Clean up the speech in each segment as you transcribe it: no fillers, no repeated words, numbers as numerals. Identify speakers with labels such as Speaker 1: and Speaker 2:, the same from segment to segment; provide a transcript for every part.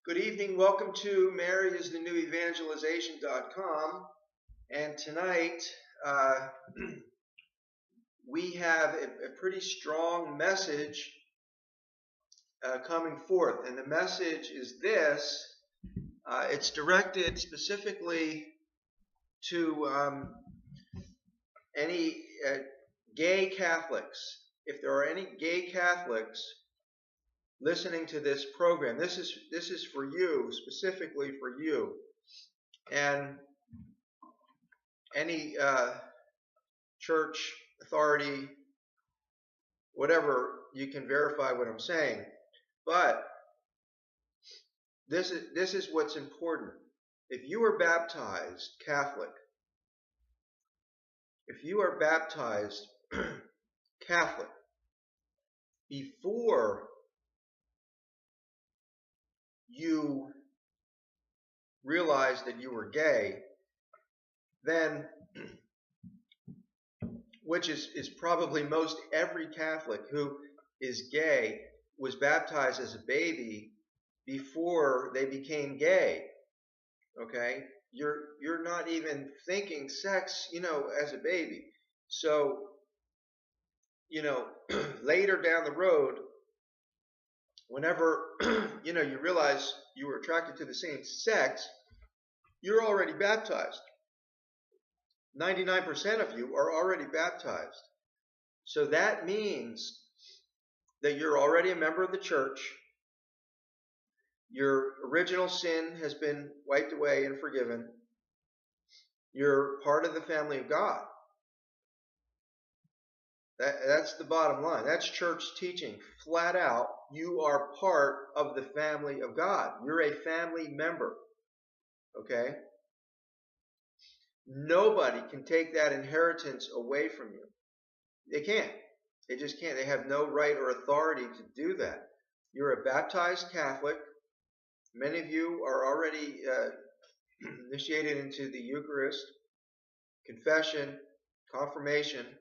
Speaker 1: Good evening. Welcome to MaryIsTheNewEvangelization.com. And tonight uh, we have a pretty strong message coming forth. And the message is this. It's directed specifically to any gay Catholics. If there are any gay Catholics listening to this program, this is for you, specifically for you. And any church authority, whatever, you can verify what I'm saying. But this is what's important. If you are baptized Catholic, if you are baptized Catholic before you realized that you were gay, then, which is probably most every Catholic who is gay was baptized as a baby before they became gay. Okay? You're not even thinking sex, as a baby. So, later down the road, whenever, you realize you were attracted to the same sex, you're already baptized. 99% of you are already baptized. So that means that you're already a member of the church. Your original sin has been wiped away and forgiven. You're part of the family of God. That's the bottom line. That's church teaching. Flat out, you are part of the family of God. You're a family member. Okay? Nobody can take that inheritance away from you. They can't. They just can't. They have no right or authority to do that. You're a baptized Catholic. Many of you are already initiated into the Eucharist, confession, confirmation,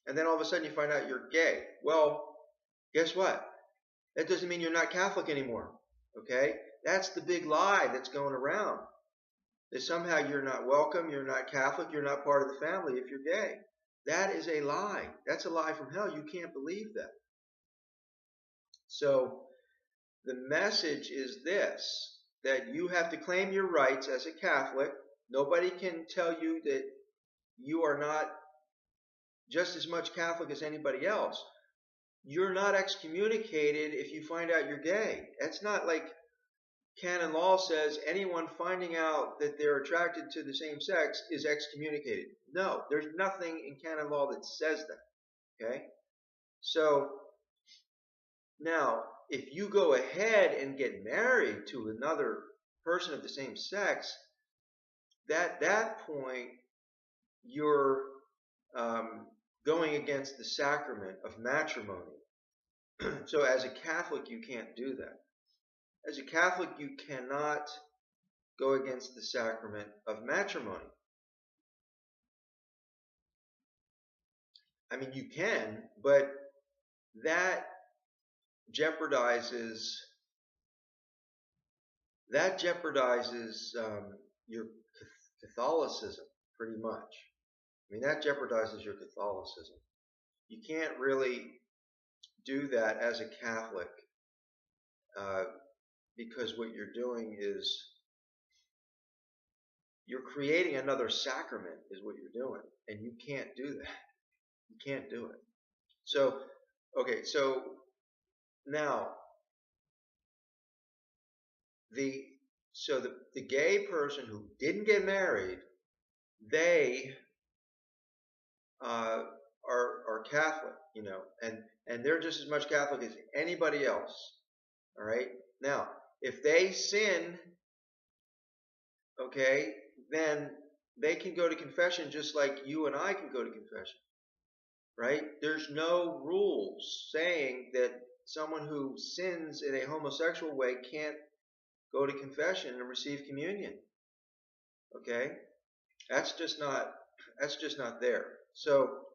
Speaker 1: and then all of a sudden you find out you're gay. Well, guess what? That doesn't mean you're not Catholic anymore. Okay? That's the big lie that's going around. That somehow you're not welcome, you're not Catholic, you're not part of the family if you're gay. That is a lie. That's a lie from hell. You can't believe that. So the message is this, that you have to claim your rights as a Catholic. Nobody can tell you that you are not just as much Catholic as anybody else. You're not excommunicated if you find out you're gay. That's not like canon law says anyone finding out that they're attracted to the same sex is excommunicated. No, there's nothing in canon law that says that. Okay? So now, if you go ahead and get married to another person of the same sex, at that point you're going against the sacrament of matrimony. So as a Catholic, you can't do that. As a Catholic, you cannot go against the sacrament of matrimony. I mean, you can, but that jeopardizes your Catholicism pretty much. I mean, that jeopardizes your Catholicism. You can't really do that as a Catholic because what you're doing is you're creating another sacrament is what you're doing, and you can't do that. You can't do it. So, okay, so now the gay person who didn't get married, they are Catholic, and they're just as much Catholic as anybody else. All right. Now, if they sin, okay, then they can go to confession just like you and I can go to confession. Right? There's no rules saying that someone who sins in a homosexual way can't go to confession and receive communion. Okay? That's just not there. So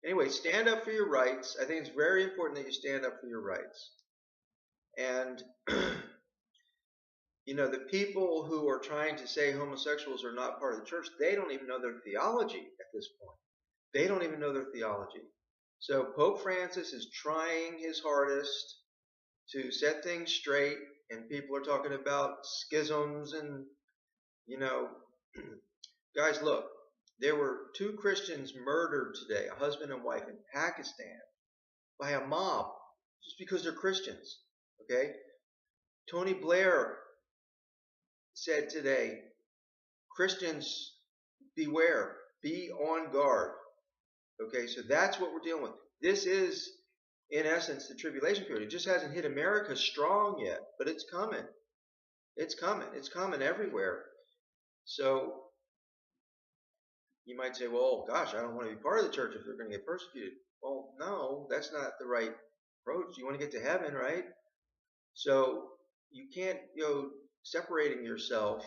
Speaker 1: anyway, stand up for your rights. I think it's very important that you stand up for your rights. And you know, the people who are trying to say homosexuals are not part of the church, they don't even know their theology at this point. They don't even know their theology. So Pope Francis is trying his hardest to set things straight, and people are talking about schisms and, you know, guys, look, there were 2 Christians murdered today, a husband and wife in Pakistan, by a mob just because they're Christians. Okay? Tony Blair said today, Christians, beware, be on guard. Okay, so that's what we're dealing with. This is, in essence, the tribulation period. It just hasn't hit America strong yet, but it's coming. It's coming. It's coming everywhere. So you might say, well, gosh, I don't want to be part of the church if they're going to get persecuted. Well, no, that's not the right approach. You want to get to heaven, right? So you can't go separating yourself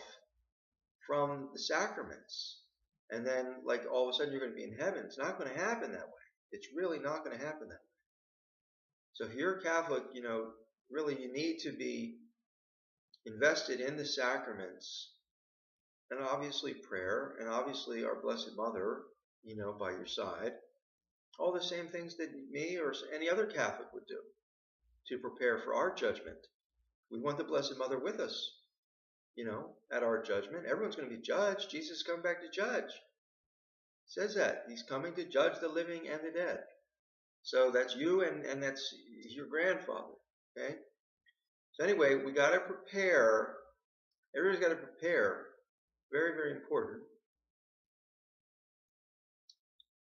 Speaker 1: from the sacraments and then like all of a sudden you're going to be in heaven. It's not going to happen that way. It's really not going to happen that way. So if you're a Catholic, you know, really you need to be invested in the sacraments and obviously prayer and obviously our Blessed Mother, you know, by your side. All the same things that me or any other Catholic would do to prepare for our judgment. We want the Blessed Mother with us, you know, at our judgment. Everyone's going to be judged. Jesus is coming back to judge. It says that. He's coming to judge the living and the dead. So that's you and that's your grandfather. Okay? So anyway, we got to prepare. Everybody's got to prepare. Very, very important.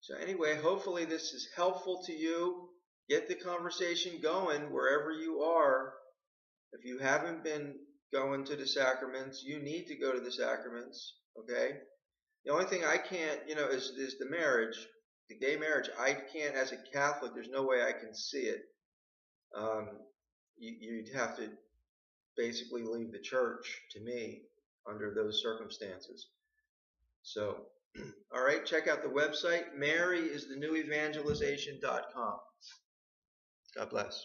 Speaker 1: So anyway, hopefully this is helpful to you. Get the conversation going wherever you are. If you haven't been going to the sacraments, you need to go to the sacraments. Okay? The only thing I can't, you know, is the marriage, the gay marriage. I can't, as a Catholic, there's no way I can see it. You'd have to basically leave the church, to me, under those circumstances. So, all right, check out the website, maryisthenewEvangelization.com. God bless.